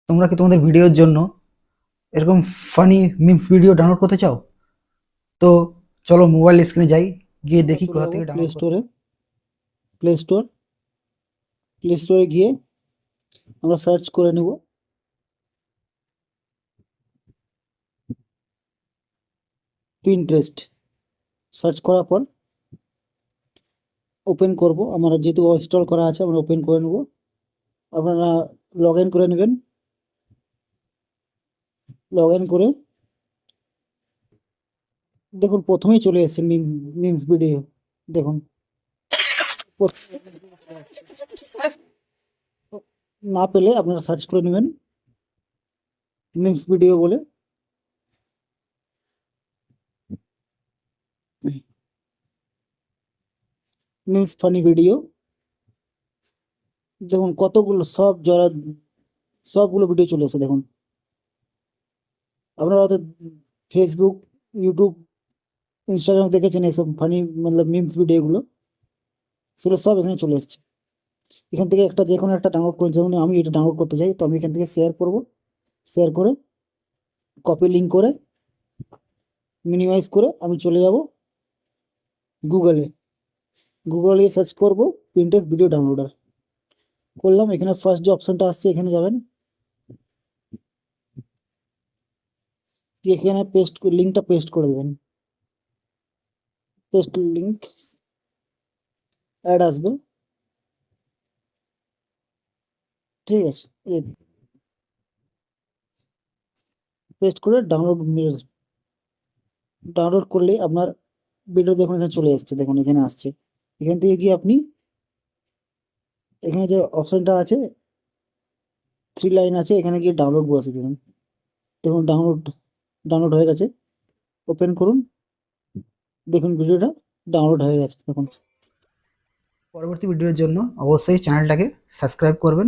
তোমরা কি তোমাদের ভিডিওর জন্য এরকম ফানি মিমস ভিডিও ডাউনলোড করতে চাও? তো চলো মোবাইল স্ক্রিনে যাই, গিয়ে আমরা দেখি চলে কোথা যাব থেকে প্লে ডাউনলোড করতে স্টোরে। হয়। প্লে স্টোরে গিয়ে আমরা সার্চ করে নেব পিন্টারেস্ট। সার্চ করার পর ওপেন করব। আমার যেহেতু ইনস্টল করা আছে আমরা ওপেন করে নেব। আপনারা লগ ইন করে নেবেন। লগ ইন করে দেখুন প্রথমেই চলে এসেছে মিমস ভিডিও। দেখুন না পেলে আপনারা সার্চ করে নেবেন মিমস ভিডিও বলে। মিমস ফানি ভিডিও দেখুন কতগুলো সবগুলো ভিডিও চলে এসেছে। দেখুন আপনারা হয়তো ফেসবুক, ইউটিউব, ইনস্টাগ্রাম দেখেছেন এসব ফানি মিমস ভিডিওগুলো, সেগুলো সব এখানে চলে এসছে। এখান থেকে একটা যে কোনো একটা ডাউনলোড করে, যেমন আমি এটা ডাউনলোড করতে চাই, তো আমি এখান থেকে শেয়ার করব। শেয়ার করে কপি লিঙ্ক করে মিনিমাইজ করে আমি চলে যাব গুগলে। গুগলে সার্চ করব পিন্টারেস্ট ভিডিও ডাউনলোডার। করলাম, এখানে ফার্স্ট যে অপশনটা আসছে এখানে যাবেন, এখানে লিঙ্কটা পেস্ট করে দেবেন। পেস্ট লিঙ্ক অ্যাড আসবে, ঠিক আছে। পেস্ট করে ডাউনলোড করলে আপনার ভিডিও দেখুন এখানে চলে এসছে। দেখুন এখানে আসছে। এখান থেকে গিয়ে আপনি এখানে যে অপশনটা আছে, 3 লাইন আছে, এখানে গিয়ে ডাউনলোড বসে দেবেন। দেখুন ডাউনলোড হয়ে গেছে। ওপেন করুন, দেখুন ভিডিওটা ডাউনলোড হয়ে গেছে। দেখুন পরবর্তী ভিডিওর জন্য অবশ্যই চ্যানেলটাকে সাবস্ক্রাইব করবেন।